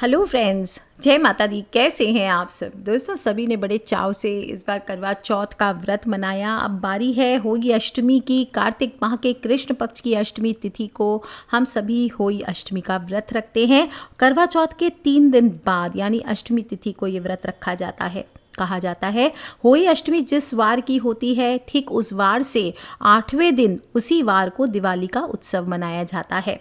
Hello friends, जय माता दी। कैसे हैं आप सब दोस्तों? सभी ने बड़े चाव से इस बार करवा चौथ का व्रत मनाया। अब बारी है होली अष्टमी की। कार्तिक माह के कृष्ण पक्ष की अष्टमी तिथि को हम सभी होली अष्टमी का व्रत रखते हैं। करवा चौथ के 3 दिन बाद यानी अष्टमी तिथि को ये व्रत रखा जाता है। कहा जाता है होली अष्टमी जिस वार की होती है, ठीक उस वार से 8वें दिन उसी वार को दिवाली का उत्सव मनाया जाता है।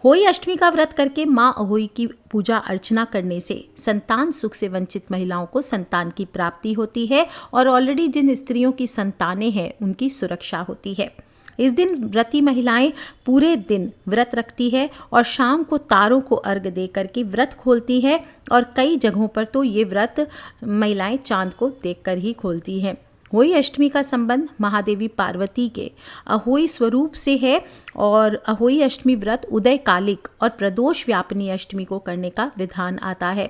होली अष्टमी का व्रत करके माँ अहोई की पूजा अर्चना करने से संतान सुख से वंचित महिलाओं को संतान की प्राप्ति होती है और ऑलरेडी जिन स्त्रियों की संतानें हैं उनकी सुरक्षा होती है। इस दिन व्रती महिलाएं पूरे दिन व्रत रखती है और शाम को तारों को अर्घ दे करके व्रत खोलती है और कई जगहों पर तो ये व्रत महिलाएं चांद को देखकर ही खोलती हैं। होली अष्टमी का संबंध महादेवी पार्वती के अहोई स्वरूप से है और अहोई अष्टमी व्रत उदय कालिक और प्रदोष व्यापिनी अष्टमी को करने का विधान आता है।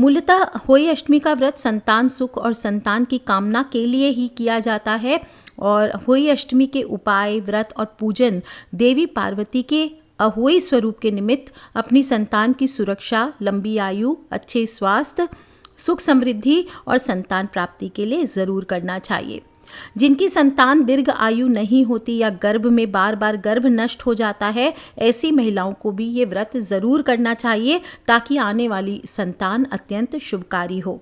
मूलतः होली अष्टमी का व्रत संतान सुख और संतान की कामना के लिए ही किया जाता है और होली अष्टमी के उपाय, व्रत और पूजन देवी पार्वती के अहोई स्वरूप के निमित्त अपनी संतान की सुरक्षा, लंबी आयु, अच्छे स्वास्थ्य, सुख समृद्धि और संतान प्राप्ति के लिए ज़रूर करना चाहिए। जिनकी संतान दीर्घ आयु नहीं होती या गर्भ में बार बार गर्भ नष्ट हो जाता है, ऐसी महिलाओं को भी ये व्रत ज़रूर करना चाहिए ताकि आने वाली संतान अत्यंत शुभकारी हो।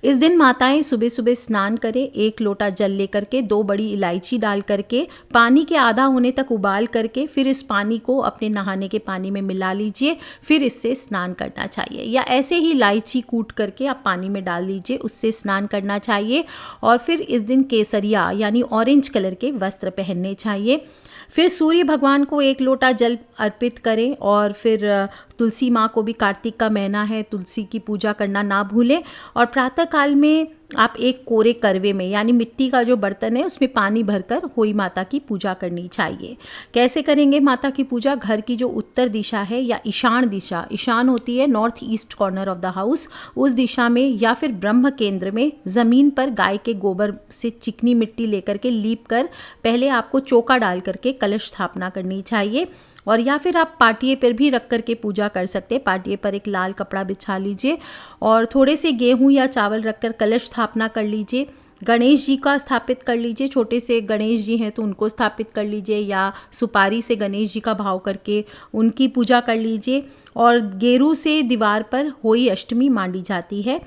इस दिन माताएं सुबह सुबह स्नान करें, 1 लोटा जल लेकर के 2 बड़ी इलायची डाल करके पानी के आधा होने तक उबाल करके फिर इस पानी को अपने नहाने के पानी में मिला लीजिए। फिर इससे स्नान करना चाहिए या ऐसे ही इलायची कूट करके आप पानी में डाल लीजिए, उससे स्नान करना चाहिए। और फिर इस दिन केसरिया यानी ऑरेंज कलर के वस्त्र पहनने चाहिए। फिर सूर्य भगवान को 1 लोटा जल अर्पित करें और फिर तुलसी माँ को भी, कार्तिक का महीना है, तुलसी की पूजा करना ना भूलें। और प्रातः काल में आप एक कोरे करवे में यानी मिट्टी का जो बर्तन है उसमें पानी भरकर होई माता की पूजा करनी चाहिए। कैसे करेंगे माता की पूजा? घर की जो उत्तर दिशा है या ईशान दिशा, ईशान होती है north east corner of the house, उस दिशा में या फिर ब्रह्म केंद्र में ज़मीन पर गाय के गोबर से चिकनी मिट्टी लेकर के लीप कर पहले आपको चौका डाल करके कलश स्थापना करनी चाहिए। और या फिर आप पाटिये पर भी रख करके पूजा कर सकते हैं। पाटिये पर एक लाल कपड़ा बिछा लीजिए और थोड़े से गेहूं या चावल रखकर कलश स्थापना कर लीजिए। गणेश जी का स्थापित कर लीजिए, छोटे से गणेश जी हैं तो उनको स्थापित कर लीजिए या सुपारी से गणेश जी का भाव करके उनकी पूजा कर लीजिए। और गेरू से दीवार पर होली अष्टमी मांडी जाती है।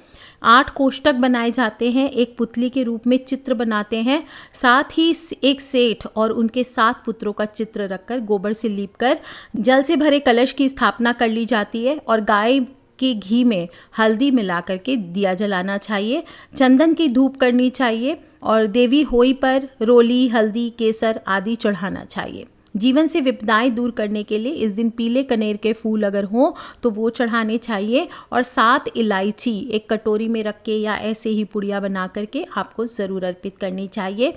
8 कोष्टक बनाए जाते हैं, एक पुतली के रूप में चित्र बनाते हैं, साथ ही एक सेठ और उनके 7 पुत्रों का चित्र रखकर गोबर से लीपकर जल से भरे कलश की स्थापना कर ली जाती है। और गाय के घी में हल्दी मिला करके दिया जलाना चाहिए, चंदन की धूप करनी चाहिए और देवी होई पर रोली, हल्दी, केसर आदि चढ़ाना चाहिए। जीवन से विपदाएं दूर करने के लिए इस दिन पीले कनेर के फूल अगर हों तो वो चढ़ाने चाहिए। और 7 इलायची एक कटोरी में रख के या ऐसे ही पुड़िया बना करके आपको ज़रूर अर्पित करनी चाहिए।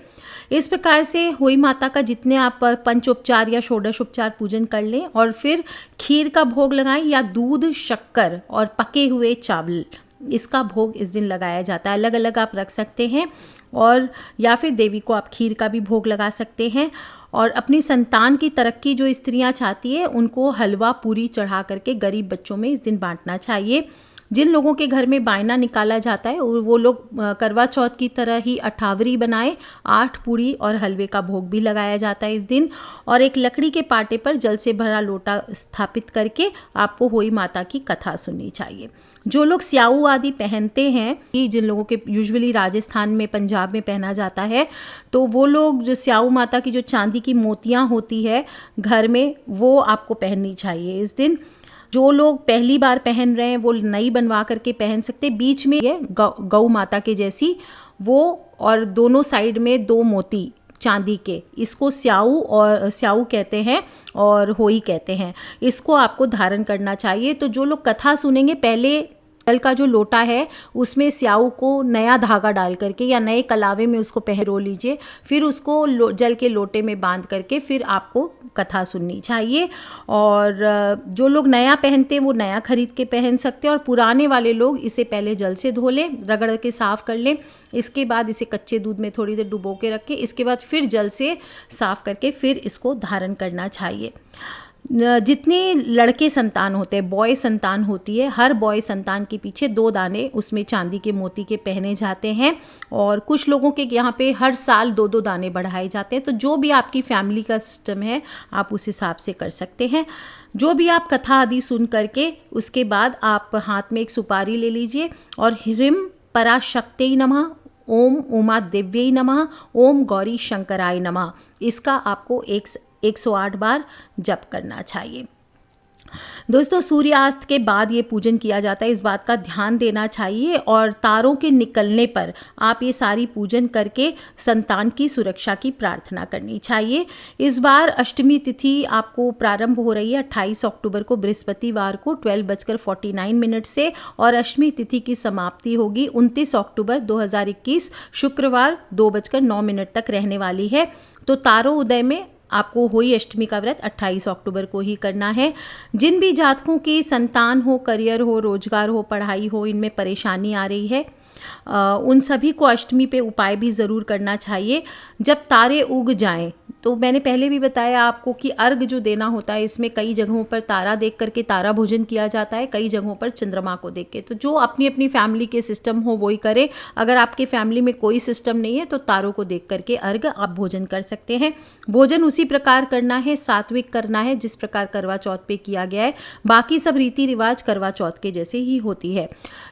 इस प्रकार से होई माता का जितने आप पंचोपचार या षोडशोपचार पूजन कर लें और फिर खीर का भोग लगाएं या दूध, शक्कर और पके हुए चावल, इसका भोग इस दिन लगाया जाता है। अलग अलग आप रख सकते हैं और या फिर देवी को आप खीर का भी भोग लगा सकते हैं। और अपनी संतान की तरक्की जो स्त्रियां चाहती है उनको हलवा पूरी चढ़ा करके गरीब बच्चों में इस दिन बांटना चाहिए। जिन लोगों के घर में बायना निकाला जाता है और वो लोग करवा चौथ की तरह ही अठावरी बनाए, 8 पूड़ी और हलवे का भोग भी लगाया जाता है इस दिन। और एक लकड़ी के पाटे पर जल से भरा लोटा स्थापित करके आपको होई माता की कथा सुननी चाहिए। जो लोग स्याऊ आदि पहनते हैं, कि जिन लोगों के यूजुअली राजस्थान में, पंजाब में पहना जाता है, तो वो लोग जो स्याऊ माता की जो चांदी की मोतियाँ होती है घर में, वो आपको पहननी चाहिए इस दिन। जो लोग पहली बार पहन रहे हैं वो नई बनवा करके पहन सकते। बीच में ये गौ माता के जैसी वो, और दोनों साइड में 2 मोती चांदी के, इसको स्याऊ कहते हैं और होई कहते हैं। इसको आपको धारण करना चाहिए। तो जो लोग कथा सुनेंगे, पहले जल का जो लोटा है उसमें स्याऊ को नया धागा डाल करके या नए कलावे में उसको पहरो लीजिए, फिर उसको जल के लोटे में बांध करके फिर आपको कथा सुननी चाहिए। और जो लोग नया पहनते हैं वो नया खरीद के पहन सकते हैं और पुराने वाले लोग इसे पहले जल से धो लें, रगड़ के साफ़ कर लें। इसके बाद इसे कच्चे दूध में थोड़ी देर डुबो के रखें, इसके बाद फिर जल से साफ़ करके फिर इसको धारण करना चाहिए। जितने लड़के संतान होते हैं, बॉय संतान होती है, हर बॉय संतान के पीछे 2 दाने उसमें चांदी के मोती के पहने जाते हैं। और कुछ लोगों के यहाँ पे हर साल 2-2 दाने बढ़ाए जाते हैं। तो जो भी आपकी फैमिली का सिस्टम है आप उस हिसाब से कर सकते हैं। जो भी आप कथा आदि सुन करके उसके बाद आप हाथ में एक सुपारी ले लीजिए और ह्रीं पराशक्त्यै नमः, ओम उमा देव्यै नमः, ओम गौरी शंकराय नमः, इसका आपको 108 बार जप करना चाहिए। दोस्तों सूर्यास्त के बाद ये पूजन किया जाता है, इस बात का ध्यान देना चाहिए। और तारों के निकलने पर आप ये सारी पूजन करके संतान की सुरक्षा की प्रार्थना करनी चाहिए। इस बार अष्टमी तिथि आपको प्रारंभ हो रही है 28 अक्टूबर को बृहस्पतिवार को 12:49 से, और अष्टमी तिथि की समाप्ति होगी 29 अक्टूबर 2021 शुक्रवार 2:09 तक रहने वाली है। तो तारों उदय में आपको होई अष्टमी का व्रत 28 अक्टूबर को ही करना है। जिन भी जातकों की संतान हो, करियर हो, रोजगार हो, पढ़ाई हो, इनमें परेशानी आ रही है, उन सभी को अष्टमी पे उपाय भी ज़रूर करना चाहिए। जब तारे उग जाएं, तो मैंने पहले भी बताया आपको कि अर्घ जो देना होता है, इसमें कई जगहों पर तारा देख करके तारा भोजन किया जाता है, कई जगहों पर चंद्रमा को देख के। तो जो अपनी अपनी फैमिली के सिस्टम हो वही करे। अगर आपके फैमिली में कोई सिस्टम नहीं है तो तारों को देख करके अर्घ आप भोजन कर सकते हैं। भोजन उसी प्रकार करना है, सात्विक करना है जिस प्रकार करवा चौथ पे किया गया है। बाकी सब रीति रिवाज करवा चौथ के जैसे ही होती है।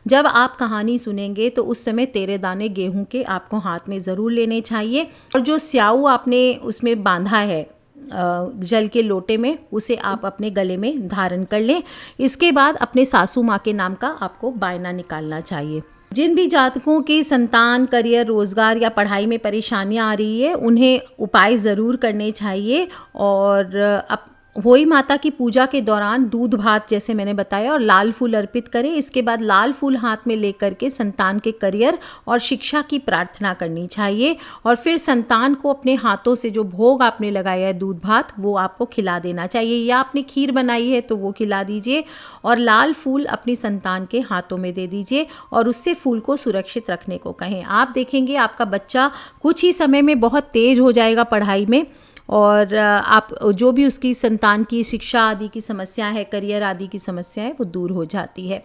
जब आप कहानी सुनेंगे तो उस समय 13 दाने गेहूं के आपको हाथ में ज़रूर लेने चाहिए। और जो स्याऊ आपने उसमें बांधा है जल के लोटे में, उसे आप अपने गले में धारण कर लें। इसके बाद अपने सासू माँ के नाम का आपको बायना निकालना चाहिए। जिन भी जातकों की संतान, करियर, रोजगार या पढ़ाई में परेशानियां आ रही है, उन्हें उपाय ज़रूर करने चाहिए। और होई माता की पूजा के दौरान दूध भात जैसे मैंने बताया और लाल फूल अर्पित करें। इसके बाद लाल फूल हाथ में लेकर के संतान के करियर और शिक्षा की प्रार्थना करनी चाहिए। और फिर संतान को अपने हाथों से जो भोग आपने लगाया है दूध भात, वो आपको खिला देना चाहिए, या आपने खीर बनाई है तो वो खिला दीजिए। और लाल फूल अपनी संतान के हाथों में दे दीजिए और उससे फूल को सुरक्षित रखने को कहें। आप देखेंगे आपका बच्चा कुछ ही समय में बहुत तेज हो जाएगा पढ़ाई में, और आप जो भी उसकी संतान की शिक्षा आदि की समस्या है, करियर आदि की समस्या है, वो दूर हो जाती है।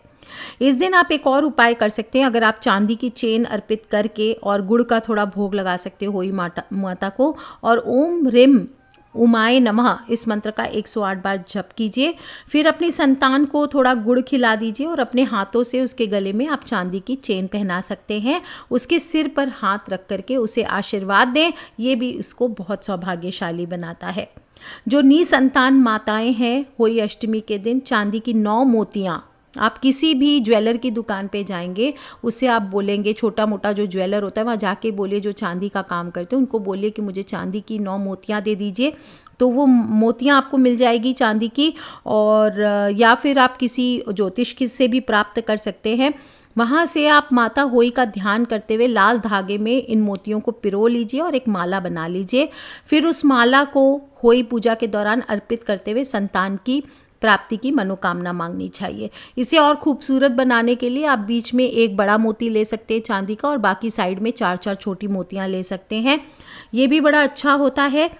इस दिन आप एक और उपाय कर सकते हैं। अगर आप चांदी की चेन अर्पित करके और गुड़ का थोड़ा भोग लगा सकते हो होई माता को, और ओम ह्रीं उमाय नमः इस मंत्र का 108 बार जप कीजिए। फिर अपनी संतान को थोड़ा गुड़ खिला दीजिए और अपने हाथों से उसके गले में आप चांदी की चेन पहना सकते हैं। उसके सिर पर हाथ रख करके उसे आशीर्वाद दें, ये भी इसको बहुत सौभाग्यशाली बनाता है। जो निसंतान माताएं हैं, होई अष्टमी के दिन चांदी की 9 मोतियाँ, आप किसी भी ज्वेलर की दुकान पे जाएंगे, उससे आप बोलेंगे, छोटा मोटा जो ज्वेलर होता है वहाँ जाके बोलिए, जो चांदी का काम करते हैं उनको बोलिए कि मुझे चांदी की 9 मोतियाँ दे दीजिए, तो वो मोतियाँ आपको मिल जाएगी चांदी की। और या फिर आप किसी ज्योतिष से भी प्राप्त कर सकते हैं। वहाँ से आप माता होई का ध्यान करते हुए लाल धागे में इन मोतियों को पिरो लीजिए और एक माला बना लीजिए। फिर उस माला को होई पूजा के दौरान अर्पित करते हुए संतान की प्राप्ति की मनोकामना मांगनी चाहिए। इसे और खूबसूरत बनाने के लिए आप बीच में एक बड़ा मोती ले सकते हैं चांदी का, और बाकी साइड में 4-4 छोटी मोतियां ले सकते हैं। ये भी बड़ा अच्छा होता है।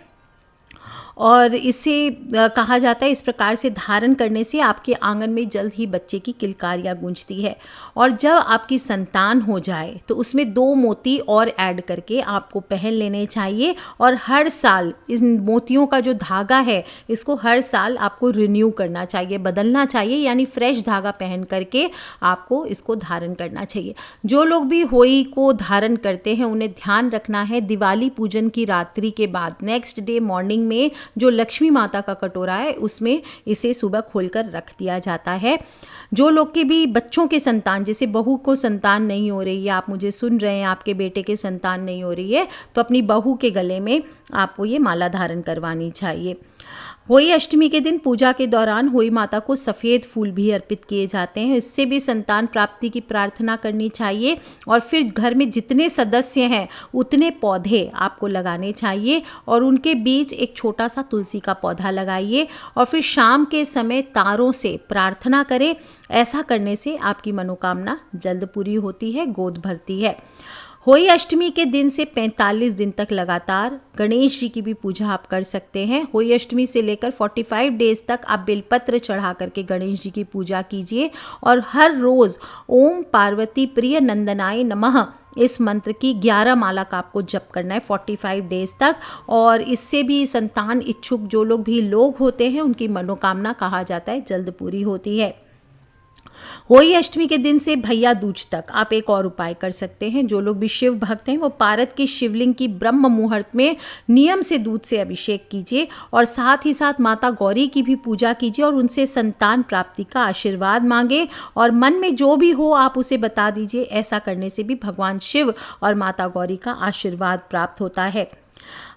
और इसे कहा जाता है, इस प्रकार से धारण करने से आपके आंगन में जल्द ही बच्चे की किलकारियाँ गूंजती है। और जब आपकी संतान हो जाए तो उसमें 2 मोती और ऐड करके आपको पहन लेने चाहिए। और हर साल इन मोतियों का जो धागा है, इसको हर साल आपको रिन्यू करना चाहिए, बदलना चाहिए, यानी फ्रेश धागा पहन करके आपको इसको धारण करना चाहिए। जो लोग भी होई को धारण करते हैं उन्हें ध्यान रखना है, दिवाली पूजन की रात्रि के बाद नेक्स्ट डे मॉर्निंग में जो लक्ष्मी माता का कटोरा है उसमें इसे सुबह खोलकर रख दिया जाता है। जो लोग के भी बच्चों के संतान, जैसे बहू को संतान नहीं हो रही है, आप मुझे सुन रहे हैं, आपके बेटे के संतान नहीं हो रही है, तो अपनी बहू के गले में आपको ये माला धारण करवानी चाहिए। होई अष्टमी के दिन पूजा के दौरान होई माता को सफ़ेद फूल भी अर्पित किए जाते हैं, इससे भी संतान प्राप्ति की प्रार्थना करनी चाहिए। और फिर घर में जितने सदस्य हैं उतने पौधे आपको लगाने चाहिए और उनके बीच एक छोटा सा तुलसी का पौधा लगाइए। और फिर शाम के समय तारों से प्रार्थना करें। ऐसा करने से आपकी मनोकामना जल्द पूरी होती है, गोद भरती है। होली अष्टमी के दिन से 45 दिन तक लगातार गणेश जी की भी पूजा आप कर सकते हैं। होली अष्टमी से लेकर 45 डेज तक आप बेलपत्र चढ़ा करके गणेश जी की पूजा कीजिए और हर रोज़ ओम पार्वती प्रिय नंदनाय नमः इस मंत्र की 11 माला का आपको जप करना है 45 डेज तक। और इससे भी संतान इच्छुक जो लोग होते हैं उनकी मनोकामना कहा जाता है जल्द पूरी होती है। होली अष्टमी के दिन से भैया दूज तक आप एक और उपाय कर सकते हैं। जो लोग भी शिव भक्त हैं वो पारद की शिवलिंग की ब्रह्म मुहूर्त में नियम से दूध से अभिषेक कीजिए और साथ ही साथ माता गौरी की भी पूजा कीजिए और उनसे संतान प्राप्ति का आशीर्वाद मांगे और मन में जो भी हो आप उसे बता दीजिए। ऐसा करने से भी भगवान शिव और माता गौरी का आशीर्वाद प्राप्त होता है।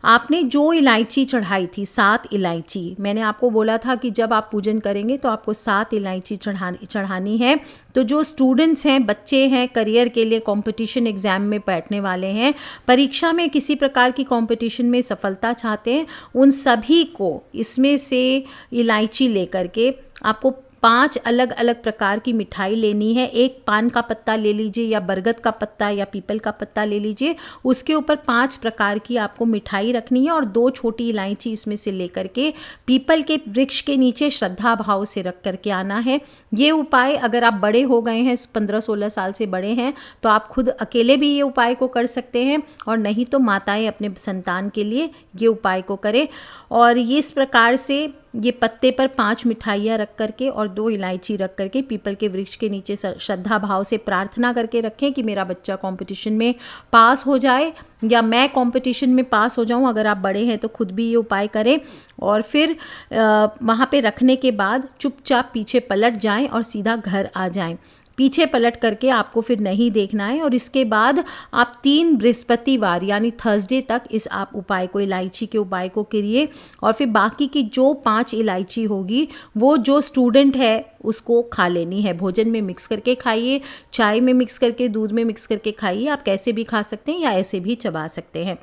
आपने जो इलायची चढ़ाई थी 7 इलायची, मैंने आपको बोला था कि जब आप पूजन करेंगे तो आपको 7 इलायची चढ़ानी है। तो जो स्टूडेंट्स हैं, बच्चे हैं, करियर के लिए कंपटीशन एग्ज़ाम में बैठने वाले हैं, परीक्षा में किसी प्रकार की कंपटीशन में सफलता चाहते हैं, उन सभी को इसमें से इलायची लेकर के आपको 5 अलग अलग प्रकार की मिठाई लेनी है। एक पान का पत्ता ले लीजिए या बरगद का पत्ता या पीपल का पत्ता ले लीजिए, उसके ऊपर 5 प्रकार की आपको मिठाई रखनी है और 2 छोटी इलायची इसमें से लेकर के पीपल के वृक्ष के नीचे श्रद्धा भाव से रख करके आना है। ये उपाय अगर आप बड़े हो गए हैं, 15-16 साल से बड़े हैं, तो आप खुद अकेले भी ये उपाय को कर सकते हैं और नहीं तो माताएं अपने संतान के लिए ये उपाय को करें। और इस प्रकार से ये पत्ते पर 5 मिठाइयाँ रख करके और 2 इलायची रख करके पीपल के वृक्ष के नीचे श्रद्धा भाव से प्रार्थना करके रखें कि मेरा बच्चा कंपटीशन में पास हो जाए या मैं कंपटीशन में पास हो जाऊं। अगर आप बड़े हैं तो खुद भी ये उपाय करें और फिर वहाँ पे रखने के बाद चुपचाप पीछे पलट जाएं और सीधा घर आ जाएं। पीछे पलट करके आपको फिर नहीं देखना है और इसके बाद आप 3 बृहस्पतिवार यानी थर्सडे तक इस आप उपाय को, इलायची के उपाय को करिए और फिर बाकी की जो 5 इलायची होगी वो जो स्टूडेंट है उसको खा लेनी है। भोजन में मिक्स करके खाइए, चाय में मिक्स करके, दूध में मिक्स करके खाइए। आप कैसे भी खा सकते हैं या ऐसे भी चबा सकते हैं।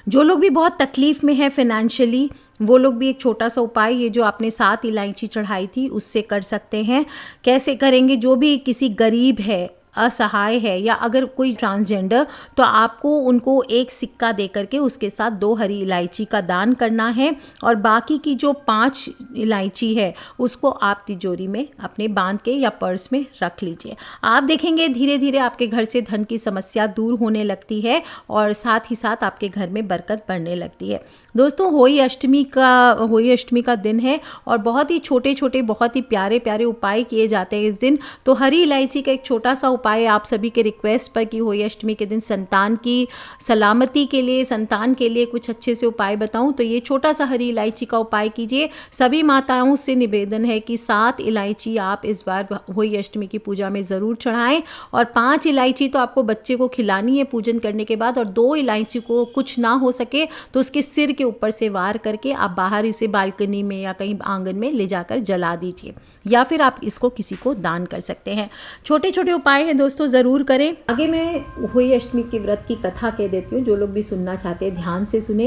जो लोग भी बहुत तकलीफ़ में है फाइनेंशियली, वो लोग भी एक छोटा सा उपाय ये जो आपने 7 इलायची चढ़ाई थी उससे कर सकते हैं। कैसे करेंगे? जो भी किसी गरीब है, असहाय है या अगर कोई ट्रांसजेंडर, तो आपको उनको एक सिक्का दे करके उसके साथ 2 हरी इलायची का दान करना है और बाकी की जो 5 इलायची है उसको आप तिजोरी में अपने बांध के या पर्स में रख लीजिए। आप देखेंगे धीरे धीरे आपके घर से धन की समस्या दूर होने लगती है और साथ ही साथ आपके घर में बरकत बढ़ने लगती है। दोस्तों, होली अष्टमी का दिन है और बहुत ही छोटे छोटे, बहुत ही प्यारे प्यारे उपाय किए जाते हैं इस दिन। तो हरी इलायची का एक छोटा सा उपाय आप सभी के रिक्वेस्ट पर कि होली अष्टमी के दिन संतान की सलामती के लिए, संतान के लिए कुछ अच्छे से उपाय बताऊं, तो ये छोटा सा हरी इलायची का उपाय कीजिए। सभी माताओं से निवेदन है कि 7 इलायची आप इस बार होली अष्टमी की पूजा में ज़रूर चढ़ाएं और 5 इलायची तो आपको बच्चे को खिलानी है पूजन करने के बाद और 2 इलायची को कुछ ना हो सके तो उसके सिर के ऊपर से वार करके आप बाहर इसे बालकनी में या कहीं आंगन में ले जाकर जला दीजिए या फिर आप इसको किसी को दान कर सकते हैं। छोटे छोटे उपाय हैं दोस्तों, ज़रूर करें। आगे मैं होली अष्टमी के व्रत की कथा कह देती हूँ। जो लोग भी सुनना चाहते हैं ध्यान से सुने।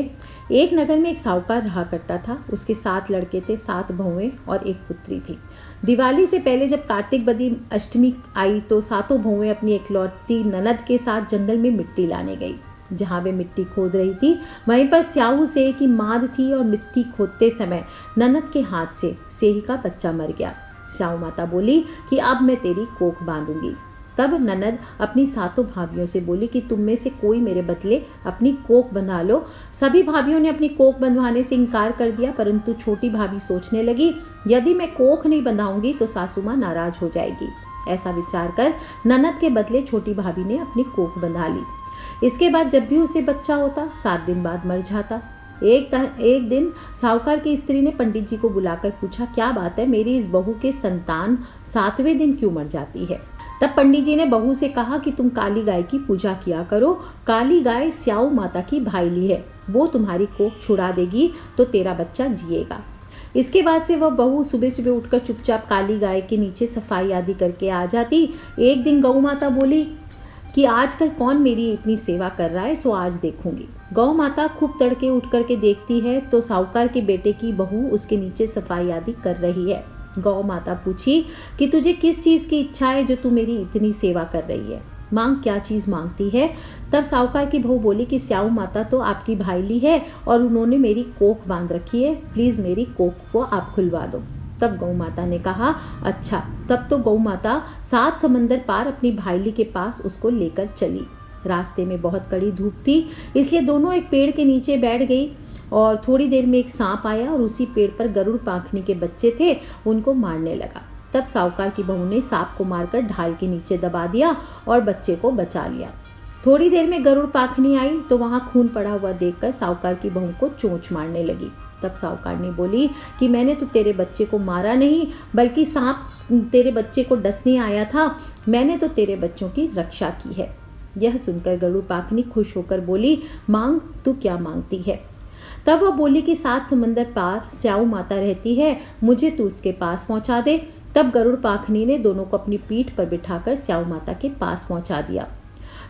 एक नगर में एक साहूकार रहा करता था। उसके 7 लड़के थे, 7 बहुएं और 1 पुत्री थी। दिवाली से पहले जब कार्तिक बदी अष्टमी आई तो 7 बहुएं अपनी इकलौती ननद के साथ जंगल में मिट्टी लाने गई। जहाँ वे मिट्टी खोद रही थी वहीं पर स्याहू सेह की माद थी और मिट्टी खोदते समय ननद के हाथ से सेह का बच्चा मर गया। स्याहू माता बोली कि अब मैं तेरी कोख बांधूंगी। तब ननद अपनी 7 भाभियों से बोली कि तुम में से कोई मेरे बदले अपनी कोख बंधा लो। सभी भाभियों ने अपनी कोख बंधवाने से इनकार कर दिया, परंतु छोटी भाभी सोचने लगी यदि मैं कोख नहीं बंधाऊंगी तो सासू माँ नाराज हो जाएगी। ऐसा विचार कर ननद के बदले छोटी भाभी ने अपनी कोख बंधा ली। इसके बाद जब भी उसे बच्चा होता 7 दिन बाद मर जाता। एक दिन साहूकार की स्त्री ने पंडित जी को बुलाकर पूछा, क्या बात है, मेरी इस बहू के संतान 7वें दिन क्यों मर जाती है? तब पंडित जी ने बहू से कहा कि तुम काली गाय की पूजा किया करो। काली गाय स्याऊ माता की भाईली है, वो तुम्हारी कोख छुड़ा देगी तो तेरा बच्चा जिएगा। इसके बाद से वह बहू सुबह सुबह उठकर चुपचाप काली गाय के नीचे सफाई आदि करके आ जाती। एक दिन गौ माता बोली कि आजकल कौन मेरी इतनी सेवा कर रहा है, सो आज देखूंगी। गौ माता खूब तड़के उठ करके देखती है तो साहूकार के बेटे की बहू उसके नीचे सफाई आदि कर रही है। गौ माता पूछी कि तुझे किस चीज़ की इच्छा है जो तू मेरी इतनी सेवा कर रही है? मांग क्या चीज़ मांगती है। तब साहूकार की बहू बोली कि स्याऊ माता तो आपकी भाईली है और उन्होंने मेरी कोख बांध रखी है, प्लीज़ मेरी कोख को आप खुलवा दो। तब गौ माता ने कहा अच्छा। तब तो गौ माता 7 समंदर पार अपनी भाईली के पास उसको लेकर चली। रास्ते में बहुत कड़ी धूप थी, इसलिए दोनों एक पेड़ के नीचे बैठ गई और थोड़ी देर में एक सांप आया और उसी पेड़ पर गरुड़ पाखनी के बच्चे थे, उनको मारने लगा। तब साहूकार की बहू ने सांप को मारकर ढाल के नीचे दबा दिया और बच्चे को बचा लिया। थोड़ी देर में गरुड़ पाखनी आई तो वहां खून पड़ा हुआ देखकर साहूकार की बहू को चोंच मारने लगी। तब साहूकार ने बोली कि मैंने तो तेरे बच्चे को मारा नहीं, बल्कि सांप तेरे बच्चे को डसने आया था, मैंने तो तेरे बच्चों की रक्षा की है। यह सुनकर गरुड़ पाखनी खुश होकर बोली मांग, तू क्या मांगती है। तब वह बोली कि 7 समंदर पार स्याऊ माता रहती है, मुझे तू उसके पास पहुंचा दे। तब गरुड़ पाखनी ने दोनों को अपनी पीठ पर बिठाकर स्याऊ माता के पास पहुंचा दिया।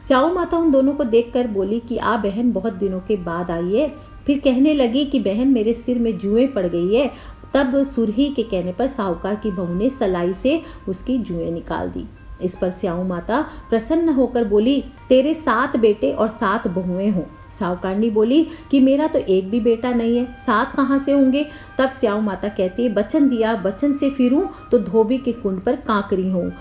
स्याऊ माता उन दोनों को देखकर बोली कि आ बहन, बहुत दिनों के बाद आई है। फिर कहने लगी कि बहन, मेरे सिर में जुएं पड़ गई है। तब सुरही के कहने पर साहूकार की बहू ने सलाई से उसकी जुएं निकाल दी। इस पर स्याऊ माता प्रसन्न होकर बोली तेरे 7 बेटे और 7 बहुएं हों। साहूकारनी बोली कि मेरा तो एक भी बेटा नहीं है, 7 कहाँ से होंगे। तब स्याऊ माता कहती है वचन दिया, वचन से फिरूं तो धोबी के कुंड पर कांकरी हूँ।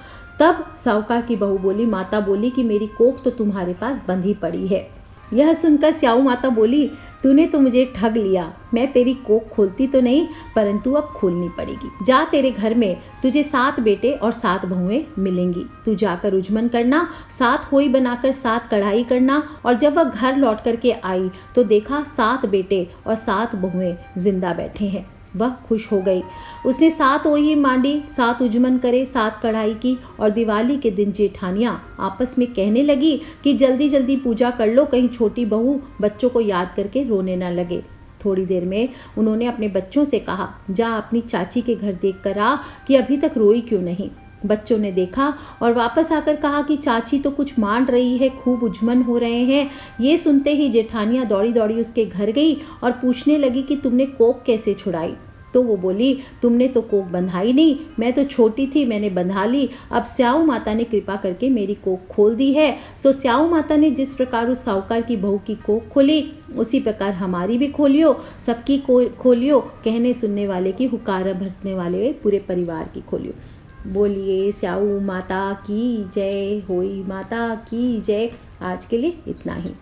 तब साहूकार की बहू बोली, माता बोली कि मेरी कोख तो तुम्हारे पास बंधी पड़ी है। यह सुनकर स्याऊ माता बोली तूने तो मुझे ठग लिया, मैं तेरी कोख खोलती तो नहीं, परंतु अब खोलनी पड़ेगी। जा, तेरे घर में तुझे 7 बेटे और 7 बहुएं मिलेंगी। तू जाकर उजमन करना, 7 होई बनाकर 7 कढ़ाई करना। और जब वह घर लौट करके आई तो देखा 7 बेटे और 7 बहुएं जिंदा बैठे हैं। वह खुश हो गई। उसने 7 ओही मांडी, 7 उजमन करे, 7 कढ़ाई की। और दिवाली के दिन जेठानियाँ आपस में कहने लगी कि जल्दी जल्दी पूजा कर लो, कहीं छोटी बहू बच्चों को याद करके रोने न लगे। थोड़ी देर में उन्होंने अपने बच्चों से कहा जा अपनी चाची के घर देख कर आ कि अभी तक रोई क्यों नहीं। बच्चों ने देखा और वापस आकर कहा कि चाची तो कुछ मांड रही है, खूब उजमन हो रहे हैं। ये सुनते ही जेठानियाँ दौड़ी दौड़ी उसके घर गई और पूछने लगी कि तुमने कोख कैसे छुड़ाई। तो वो बोली तुमने तो कोख बंधाई नहीं, मैं तो छोटी थी, मैंने बंधा ली। अब स्याऊ माता ने कृपा करके मेरी कोख खोल दी है। सो स्याऊ माता ने जिस प्रकार उस साहूकार की बहू की कोख खोली, उसी प्रकार हमारी भी खोलियो, सबकी खोलियो, कहने सुनने वाले की, हुकारा भरने वाले पूरे परिवार की खोलियो। बोलिए स्याऊ माता की जय, होई माता की जय। आज के लिए इतना ही।